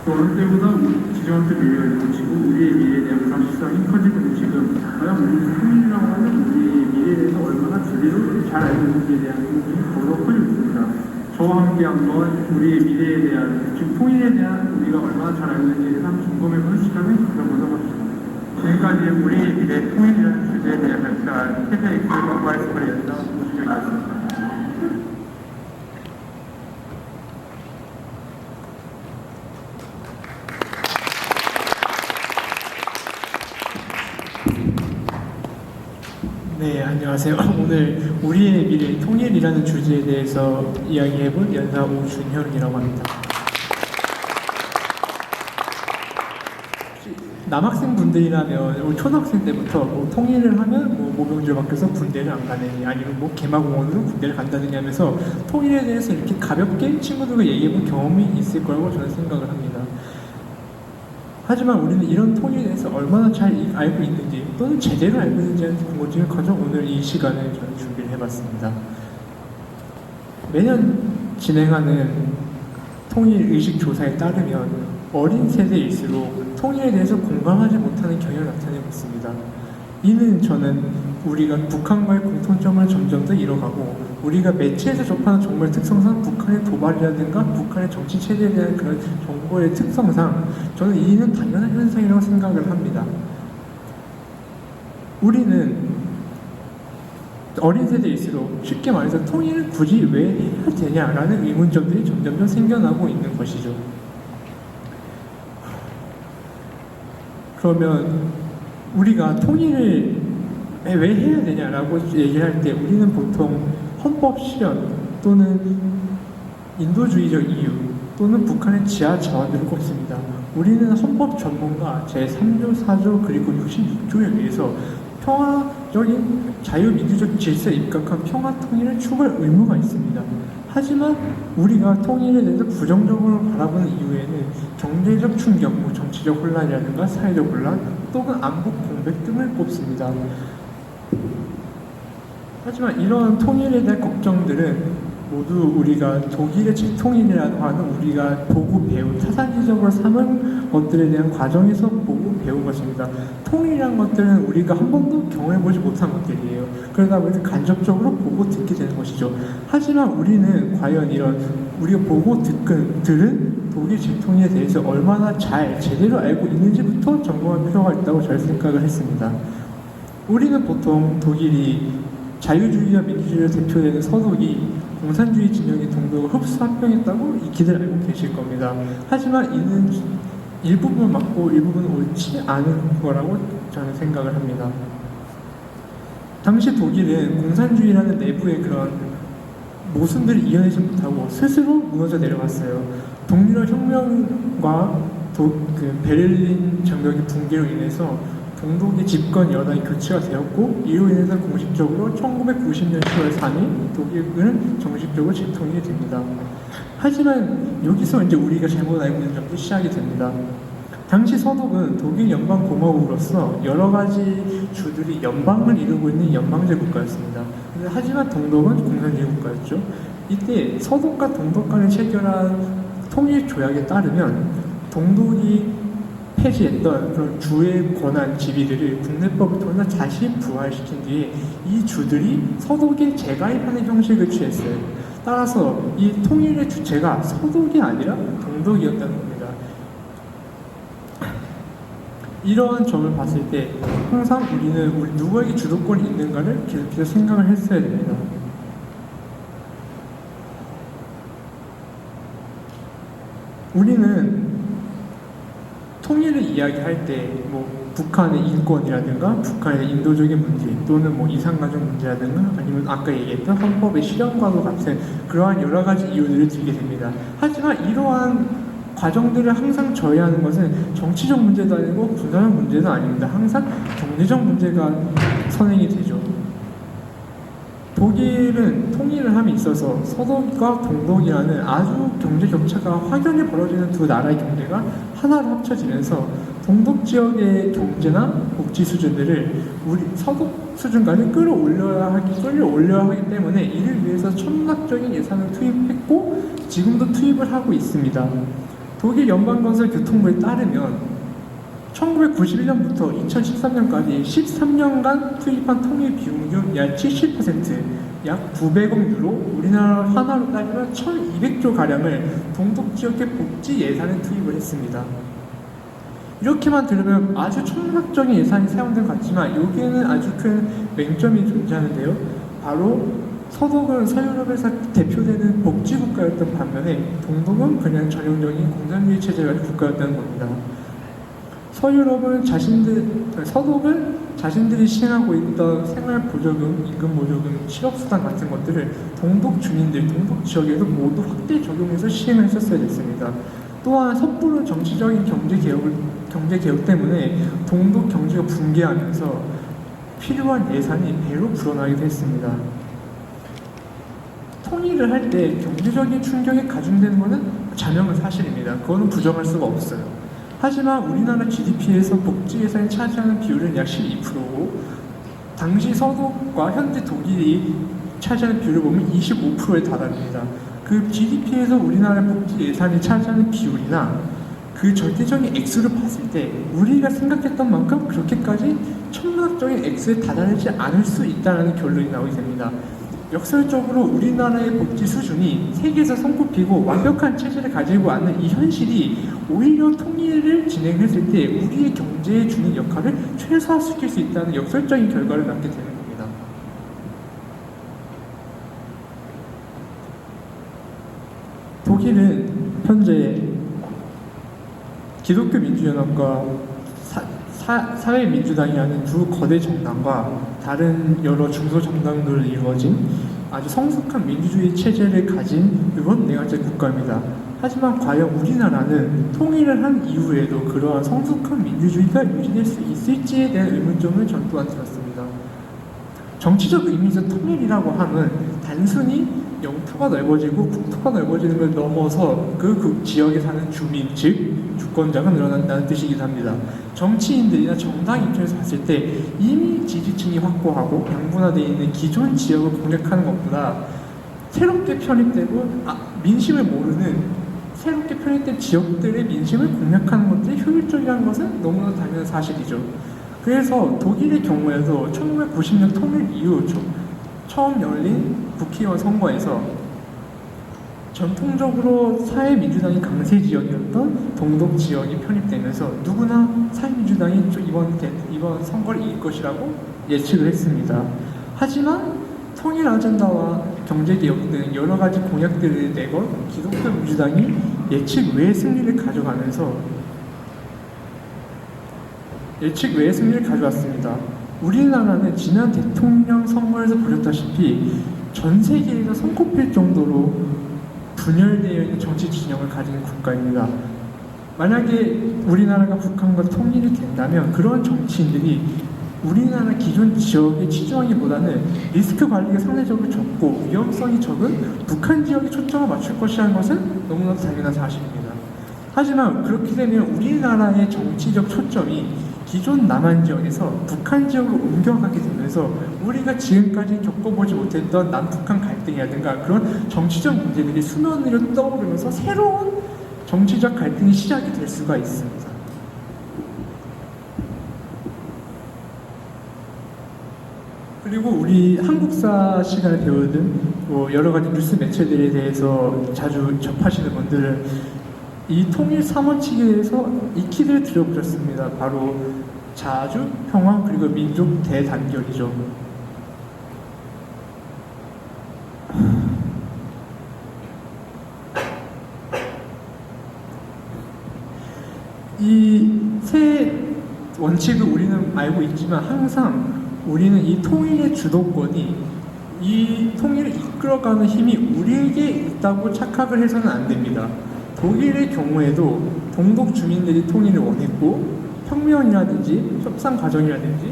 또 어느 때보다 지정학적 미래가 있고 지금 우리의 미래에 대한 불확실성이 커지고 있는 지금 과연 우리는 통일이라고 하는 우리의 미래에 대해서 얼마나 제대로 잘 알고 있는지에 대한 궁금이 더더 커지고 있습니다. 저와 함께 한번 우리의 미래에 대한, 즉 통일에 대한 우리가 얼마나 잘 알고 있는지에 대해서 한번 점검해보는 시간을 가져보도록 하겠습니다. 지금까지 우리의 미래 통일이라는 주제에 대해 발표한 TEDx 와이스프레 연장 모시겠습니다. 네, 안녕하세요. 오늘 우리의 미래 통일이라는 주제에 대해서 이야기해볼 연사 오준현이라고 합니다. 남학생 분들이라면 초등학생 때부터 뭐 통일을 하면 뭐 모병제 밖에서 군대를 안 가느니 아니면 뭐 개마공원으로 군대를 간다느니 하면서 통일에 대해서 이렇게 가볍게 친구들과 얘기해본 경험이 있을 거라고 저는 생각을 합니다. 하지만 우리는 이런 통일에 대해서 얼마나 잘 알고 있는지 또는 제대로 알고 있는지에 대한 궁금증을 가져 오늘 이 시간을 저는 준비를 해봤습니다. 매년 진행하는 통일 의식 조사에 따르면 어린 세대일수록 통일에 대해서 공감하지 못하는 경향을 나타내고 있습니다. 이는 저는 우리가 북한과의 공통점을 점점 더 잃어가고 우리가 매체에서 접하는 정보의 특성상 북한의 도발이라든가 북한의 정치 체제에 대한 그런 정보의 특성상 저는 이는 당연한 현상이라고 생각을 합니다. 우리는 어린 세대일수록 쉽게 말해서 통일을 굳이 왜 해야 되냐라는 의문점들이 점점 생겨나고 있는 것이죠. 그러면 우리가 통일을 왜 해야 되냐라고 얘기할 때 우리는 보통 헌법 실현 또는 인도주의적 이유 또는 북한의 지하 자원들을 꼽습니다. 우리는 헌법 전문가 제3조, 4조 그리고 66조에 의해서 평화적인 자유민주적 질서에 입각한 평화 통일을 추구할 의무가 있습니다. 하지만 우리가 통일에 대해서 부정적으로 바라보는 이유에는 경제적 충격, 정치적 혼란이라든가 사회적 혼란 또는 안보 공백 등을 꼽습니다. 하지만 이러한 통일에 대한 걱정들은 모두 우리가 독일의 재통일이라고 하는 우리가 보고 배운 타산지적으로 삼은 것들에 대한 과정에서 보고 배운 것입니다. 통일이라는 것들은 우리가 한 번도 경험해보지 못한 것들이에요. 그러다 보니까 간접적으로 보고 듣게 되는 것이죠. 하지만 우리는 과연 이런 우리가 보고 들은 독일 재통일에 대해서 얼마나 잘 제대로 알고 있는지부터 점검할 필요가 있다고 저는 생각을 했습니다. 우리는 보통 독일이 자유주의와 민주주의로 대표되는 서독이 공산주의 진영의 동독을 흡수합병했다고 익히들 알고 계실 겁니다. 하지만 이는 일부분 맞고 일부분 옳지 않은 거라고 저는 생각을 합니다. 당시 독일은 공산주의라는 내부의 그런 모순들을 이겨내지 못하고 스스로 무너져 내려갔어요. 독일어 혁명과 베를린 장벽의 붕괴로 인해서 동독의 집권 여당이 교체가 되었고 이로 인해서 공식적으로 1990년 10월 3일 독일은 정식적으로 재통일이 됩니다. 하지만 여기서 이제 우리가 잘못 알고 있는 점도 시작이 됩니다. 당시 서독은 독일 연방공화국으로서 여러 가지 주들이 연방을 이루고 있는 연방제 국가였습니다. 하지만 동독은 공산주의 국가였죠. 이때 서독과 동독 간에 체결한 통일 조약에 따르면 동독이 폐지했던 그런 주의 권한 지위들을 국내법을 통해서 다시 부활시킨 뒤에 이 주들이 서독에 재가입하는 형식을 취했어요. 따라서 이 통일의 주체가 서독이 아니라 동독이었다는 겁니다. 이러한 점을 봤을 때 항상 우리는 누구에게 주도권이 있는가를 계속해서 생각을 했어야 됩니다. 우리는 통일을 이야기할 때 북한의 인권이라든가 북한의 인도적인 문제 또는 이산가족 문제라든가 아니면 아까 얘기했던 헌법의 실현과도 같은 그러한 여러 가지 이유들을 들게 됩니다. 하지만 이러한 과정들을 항상 저해하는 것은 정치적 문제도 아니고 군사적 문제도 아닙니다. 항상 경제적 문제가 선행이 되죠. 독일은 통일을 함에 있어서 서독과 동독이라는 아주 경제 격차가 확연히 벌어지는 두 나라의 경제가 하나로 합쳐지면서 동독 지역의 경제나 복지 수준들을 우리 서독 수준까지 끌어올려야 하기 때문에 이를 위해서 천문학적인 예산을 투입했고 지금도 투입을 하고 있습니다. 독일 연방건설교통부에 따르면 1991년부터 2013년까지 13년간 투입한 통일 비용 중 약 70%, 약 900억 유로, 우리나라 환화로 따지면 1200조 가량을 동독 지역의 복지 예산에 투입을 했습니다. 이렇게만 들으면 아주 천문학적인 예산이 사용된 것 같지만 여기에는 아주 큰 맹점이 존재하는데요. 바로 서독은 서유럽에서 대표되는 복지국가였던 반면에 동독은 그냥 전형적인 공산주의 체제가 국가였다는 겁니다. 서독은 자신들이 시행하고 있던 생활보조금, 임금보조금, 실업수당 같은 것들을 동독 주민들, 동독 지역에도 모두 확대 적용해서 시행을 했었어야 됐습니다. 또한 섣부른 정치적인 경제개혁 때문에 동독 경제가 붕괴하면서 필요한 예산이 배로 불어나기도 했습니다. 통일을 할 때 경제적인 충격이 가중되는 것은 자명한 사실입니다. 그거는 부정할 수가 없어요. 하지만 우리나라 GDP에서 복지 예산이 차지하는 비율은 약 12%고 당시 서독과 현재 독일이 차지하는 비율을 보면 25%에 달합니다. 그 GDP에서 우리나라 복지 예산이 차지하는 비율이나 그 절대적인 액수를 봤을 때 우리가 생각했던 만큼 그렇게까지 천문학적인 액수에 다다르지 않을 수 있다는 결론이 나오게 됩니다. 역설적으로 우리나라의 복지 수준이 세계에서 손꼽히고 완벽한 체제를 가지고 있는 이 현실이 오히려 통일을 진행했을 때 우리의 경제에 주는 역할을 최소화시킬 수 있다는 역설적인 결과를 낳게 되는 겁니다. 독일은 현재 기독교 민주연합과 사회민주당이라는 두 거대 정당과 다른 여러 중소 정당들로 이루어진 아주 성숙한 민주주의 체제를 가진 유럽내각제 국가입니다. 하지만 과연 우리나라는 통일을 한 이후에도 그러한 성숙한 민주주의가 유지될 수 있을지에 대한 의문점을 전 또한 들었습니다. 정치적 의미에서 통일이라고 하면 단순히 영토가 넓어지고 국토가 넓어지는 걸 넘어서 그 지역에 사는 주민, 즉 주권자가 늘어난다는 뜻이기도 합니다. 정치인들이나 정당 입장에서 봤을 때 이미 지지층이 확고하고 양분화되어 있는 기존 지역을 공략하는 것보다 새롭게 편입되고 민심을 모르는 새롭게 편입된 지역들의 민심을 공략하는 것들이 효율적이라는 것은 너무나 당연한 사실이죠. 그래서 독일의 경우에도 1990년 통일 이후 처음 열린 국회의원 선거에서 전통적으로 사회민주당이 강세 지역이었던 동독 지역이 편입되면서 누구나 사회민주당이 이번 선거를 이길 것이라고 예측을 했습니다. 하지만 통일 아젠다와 경제개혁 등 여러 가지 공약들을 내건 기독교 민주당이 예측 외의 승리를 가져왔습니다. 우리나라는 지난 대통령 선거에서 보셨다시피 전 세계에서 손꼽힐 정도로 분열되어 있는 정치 진영을 가진 국가입니다. 만약에 우리나라가 북한과 통일이 된다면 그런 정치인들이 우리나라 기존 지역에 치중하기보다는 리스크 관리가 상대적으로 적고 위험성이 적은 북한 지역에 초점을 맞출 것이라는 것은 너무나도 당연한 사실입니다. 하지만 그렇게 되면 우리나라의 정치적 초점이 기존 남한 지역에서 북한 지역으로 옮겨가게 되면서 우리가 지금까지 겪어보지 못했던 남북한 갈등이라든가 그런 정치적 문제들이 수면 위로 떠오르면서 새로운 정치적 갈등이 시작이 될 수가 있습니다. 그리고 우리 한국사 시간에 배우든 여러 가지 뉴스 매체들에 대해서 자주 접하시는 분들은 이 통일 3원칙에 대해서 익히들 들어보셨습니다. 바로 자주, 평화, 그리고 민족 대단결이죠. 이 세 원칙을 우리는 알고 있지만 항상 우리는 이 통일의 주도권이 이 통일을 이끌어가는 힘이 우리에게 있다고 착각을 해서는 안 됩니다. 독일의 경우에도 동독 주민들이 통일을 원했고 혁명이라든지 협상 과정이라든지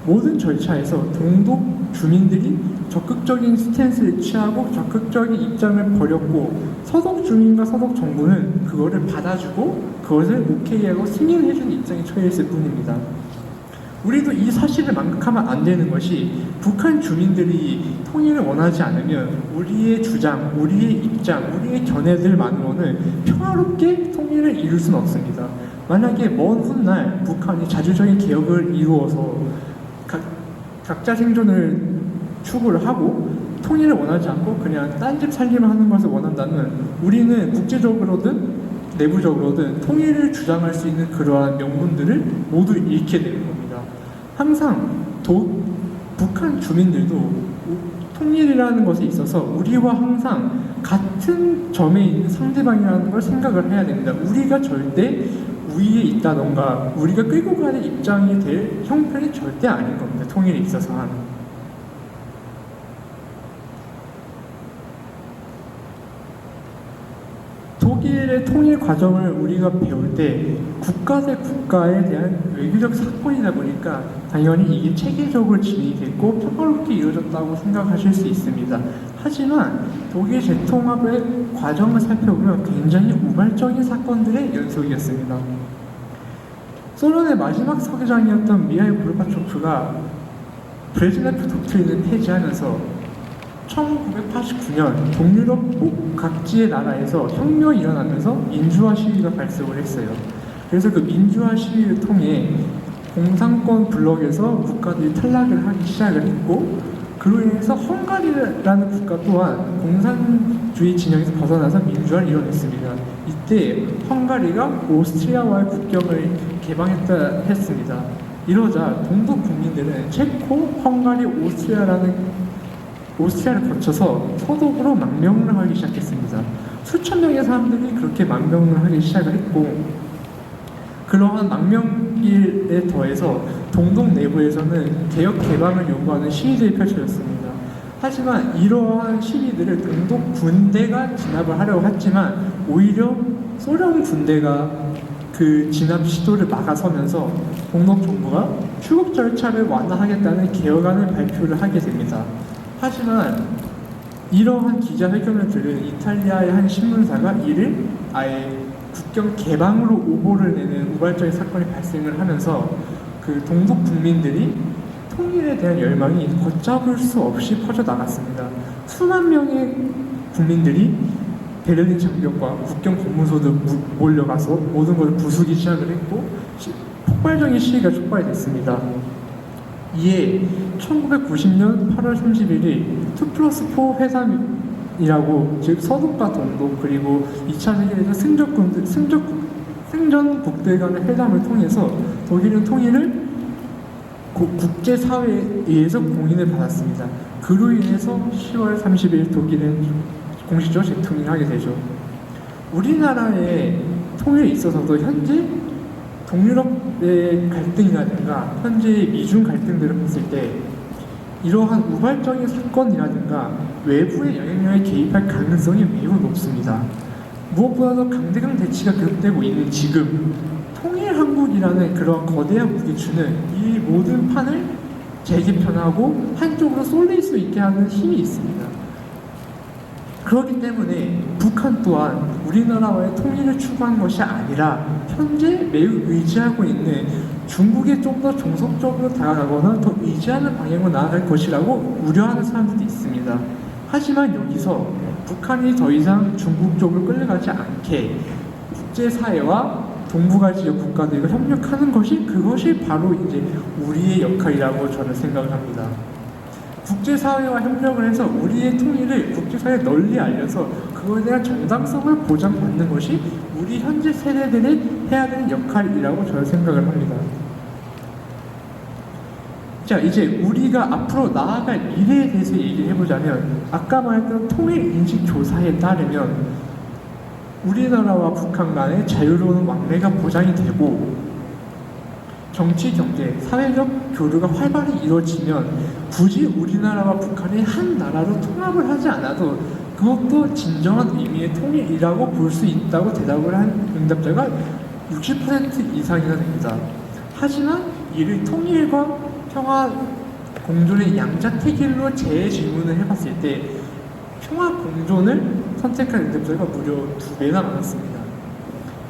모든 절차에서 동독 주민들이 적극적인 스탠스를 취하고 적극적인 입장을 버렸고 서독 주민과 서독 정부는 그거를 받아주고 그것을 오케이하고 승인해주는 입장에 처해 있을 뿐입니다. 우리도 이 사실을 망각하면 안 되는 것이 북한 주민들이 통일을 원하지 않으면 우리의 주장, 우리의 입장, 우리의 견해들만으로는 평화롭게 통일을 이룰 수는 없습니다. 만약에 먼 훗날 북한이 자주적인 개혁을 이루어서 각자 생존을 추구를 하고 통일을 원하지 않고 그냥 딴집 살림을 하는 것을 원한다면 우리는 국제적으로든 내부적으로든 통일을 주장할 수 있는 그러한 명분들을 모두 잃게 되는 겁니다. 항상 북한 주민들도 통일이라는 것에 있어서 우리와 항상 같은 점에 있는 상대방이라는 걸 생각을 해야 됩니다. 우리가 절대 우위에 있다던가 우리가 끌고 가는 입장이 될 형편이 절대 아닌 겁니다. 통일에 있어서는. 독일의 통일 과정을 우리가 배울 때 국가 대 국가에 대한 외교적 사건이다 보니까 당연히 이게 체계적으로 진행이 됐고 평화롭게 이루어졌다고 생각하실 수 있습니다. 하지만 독일 재통합의 과정을 살펴보면 굉장히 우발적인 사건들의 연속이었습니다. 소련의 마지막 서기장이었던 미하일 고르바초프가 브레즈네프 독트린을 폐지하면서 1989년 동유럽 각지의 나라에서 혁명이 일어나면서 민주화 시위가 발생을 했어요. 그래서 그 민주화 시위를 통해 공산권 블록에서 국가들이 탈락을 하기 시작을 했고 그로 인해서 헝가리라는 국가 또한 공산주의 진영에서 벗어나서 민주화를 이뤄냈습니다. 이때 헝가리가 오스트리아와의 국경을 개방했다 했습니다. 이러자 동독 국민들은 체코, 헝가리, 오스트리아를 거쳐서 서독으로 망명을 하기 시작했습니다. 수천 명의 사람들이 그렇게 망명을 하기 시작을 했고 그러한 망명길에 더해서 동독 내부에서는 개혁 개방을 요구하는 시위들이 펼쳐졌습니다. 하지만 이러한 시위들을 동독 군대가 진압을 하려고 했지만 오히려 소련 군대가 그 진압 시도를 막아서면서 동독 정부가 출국 절차를 완화하겠다는 개혁안을 발표를 하게 됩니다. 하지만 이러한 기자회견을 들은 이탈리아의 한 신문사가 이를 아예 국경 개방으로 오보를 내는 우발적인 사건이 발생을 하면서 그 동독 국민들이 통일에 대한 열망이 걷잡을 수 없이 퍼져나갔습니다. 수만 명의 국민들이 베를린 장벽과 국경 검문소도 몰려가서 모든 것을 부수기 시작을 했고 폭발적인 시위가 촉발됐습니다. 이에 1990년 8월 31일 2+4 회담이라고 즉 서독과 동독 그리고 2차 세계대전 승전국들 간의 회담을 통해서 독일은 통일을 국제사회에 의해서 공인을 받았습니다. 그로 인해서 10월 30일 독일은 공식적으로 재통일하게 되죠. 우리나라의 통일에 있어서도 현재 동유럽의 갈등이라든가 현재의 미중 갈등들을 봤을 때 이러한 우발적인 사건이라든가 외부의 영향력에 개입할 가능성이 매우 높습니다. 무엇보다도 강대강 대치가 계속되고 있는 지금 통일한국이라는 그런 거대한 무기추는 이 모든 판을 재개편하고 한쪽으로 쏠릴 수 있게 하는 힘이 있습니다. 그렇기 때문에 북한 또한 우리나라와의 통일을 추구한 것이 아니라 현재 매우 의지하고 있는 중국에 좀 더 종속적으로 다가가거나 더 의지하는 방향으로 나아갈 것이라고 우려하는 사람들도 있습니다. 하지만 여기서 북한이 더 이상 중국 쪽으로 끌려가지 않게 국제사회와 동북아 지역 국가들과 협력하는 그것이 바로 이제 우리의 역할이라고 저는 생각을 합니다. 국제사회와 협력을 해서 우리의 통일을 국제사회에 널리 알려서 그거에 대한 정당성을 보장받는 것이 우리 현재 세대들이 해야 되는 역할이라고 저는 생각을 합니다. 자, 이제 우리가 앞으로 나아갈 미래에 대해서 얘기를 해보자면 아까 말했던 통일인식조사에 따르면 우리나라와 북한 간의 자유로운 왕래가 보장이 되고 정치, 경제, 사회적 교류가 활발히 이루어지면 굳이 우리나라와 북한이 한 나라로 통합을 하지 않아도 그것도 진정한 의미의 통일이라고 볼 수 있다고 대답을 한 응답자가 60% 이상이나 됩니다. 하지만 이를 통일과 평화 공존의 양자택일로 재질문을 해봤을 때 평화 공존을 선택한 응답자가 무려 2배나 많았습니다.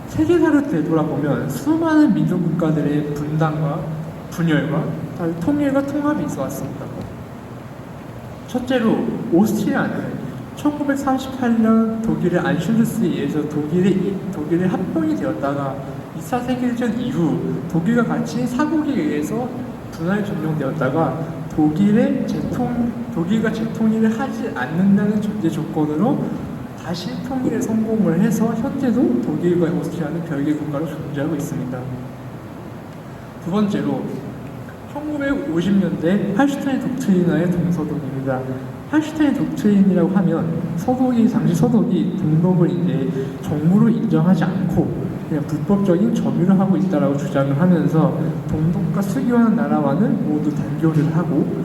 세계사를 되돌아보면 수많은 민족 국가들의 분단과 분열과 통일과 통합이 있어 왔습니다. 첫째로 오스트리아는 1938년 독일의 안슐루스에 의해서 독일의 합병이 되었다가 2차 세계대전 이후 독일과 같이 사국에 의해서 분할 점령되었다가 독일과 재통일을 하지 않는다는 전제 조건으로 다시 통일에 성공을 해서 현재도 독일과 오스트리아는 별개 국가로 존재하고 있습니다. 두 번째로 1950년대 할슈타인 독트리나의 동서독입니다. 할슈타인 독트린이라고 하면 당시 서독이 동독을 이제 정부로 인정하지 않고 그냥 불법적인 점유를 하고 있다라고 주장을 하면서 동독과 수교하는 나라와는 모두 단교를 하고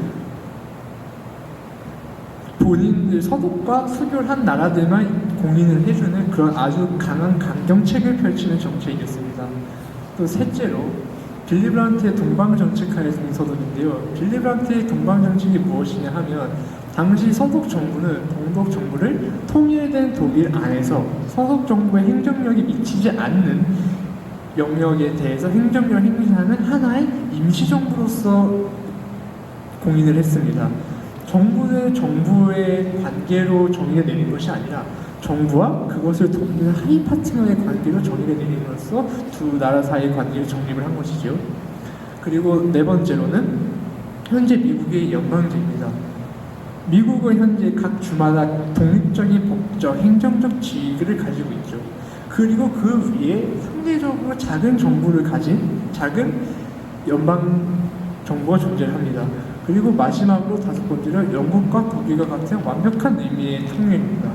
본인들 서독과 수교를 한 나라들만 공인을 해주는 그런 아주 강한 강경책을 펼치는 정책이었습니다. 또 셋째로 빌리 브란트의 동방정책하에 동서독인데요. 빌리 브란트의 동방정책이 무엇이냐 하면 당시 서독 정부는 동독 정부를 통일된 독일 안에서 서독 정부의 행정력이 미치지 않는 영역에 대해서 행정력을 행사하는 하나의 임시정부로서 공인을 했습니다. 정부는 정부의 관계로 정의를 내린 것이 아니라 정부와 그것을 돕는 하위 파트너의 관계로 정의를 내림으로써 두 나라 사이의 관계를 정립을 한 것이죠. 그리고 네 번째로는 현재 미국의 연방제입니다. 미국은 현재 각 주마다 독립적인 법적, 행정적 지위를 가지고 있죠. 그리고 그 위에 상대적으로 작은 정부를 가진 작은 연방 정부가 존재를 합니다. 그리고 마지막으로 다섯 번째로 영국과 독일과 같은 완벽한 의미의 통일입니다.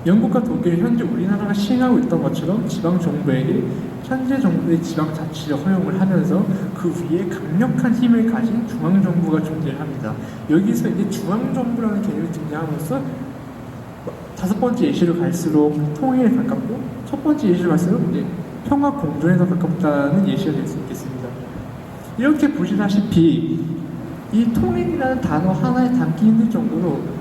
영국과 독일은 현재 우리나라가 시행하고 있던 것처럼 지방 정부에게 현재 정부의 지방 자치를 허용을 하면서 그 위에 강력한 힘을 가진 중앙 정부가 존재를 합니다. 여기서 이제 중앙 정부라는 개념이 등장함으로써 다섯 번째 예시로 갈수록 통일에 가깝고 첫 번째 예시로 갈수록 이제 평화 공존에 더 가깝다는 예시가 될 수 있겠습니다. 이렇게 보시다시피 이 통일이라는 단어 하나에 담기 힘들 정도로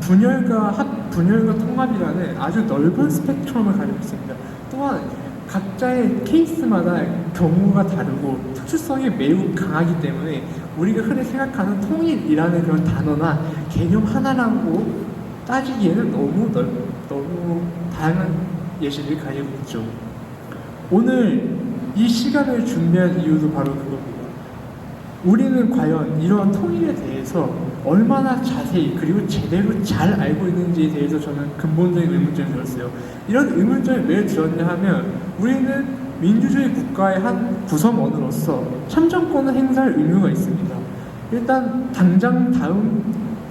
분열과 통합이라는 아주 넓은 스펙트럼을 가지고 있습니다. 또한 각자의 케이스마다 경우가 다르고 특수성이 매우 강하기 때문에 우리가 흔히 생각하는 통일이라는 그런 단어나 개념 하나라고 따지기에는 너무 다양한 예시를 가지고 있죠. 오늘 이 시간을 준비한 이유도 바로 그겁니다. 우리는 과연 이러한 통일에 대해서 얼마나 자세히 그리고 제대로 잘 알고 있는지에 대해서 저는 근본적인 의문점이 들었어요. 이런 의문점이 왜 들었냐 하면 우리는 민주주의 국가의 한 구성원으로서 참정권을 행사할 의무가 있습니다. 일단 당장 다음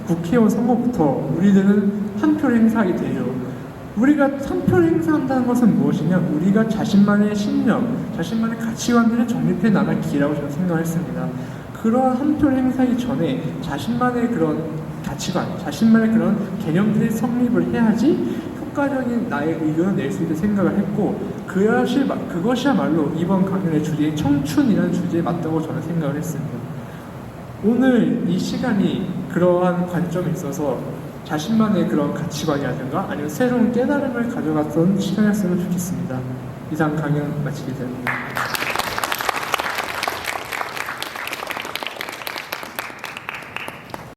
국회의원 선거부터 우리들은 한 표를 행사하게 되죠. 우리가 한 표를 행사한다는 것은 무엇이냐? 우리가 자신만의 신념, 자신만의 가치관들을 정립해 나갈 기회라고 저는 생각했습니다. 그러한 한 표를 행사하기 전에 자신만의 그런 가치관, 자신만의 그런 개념들을 성립을 해야지 효과적인 나의 의견을 낼 수 있다고 생각을 했고 그것이야말로 이번 강연의 주제인 청춘이라는 주제에 맞다고 저는 생각을 했습니다. 오늘 이 시간이 그러한 관점에 있어서 자신만의 그런 가치관이라든가 아니면 새로운 깨달음을 가져갔던 시간이었으면 좋겠습니다. 이상 강연 마치겠습니다.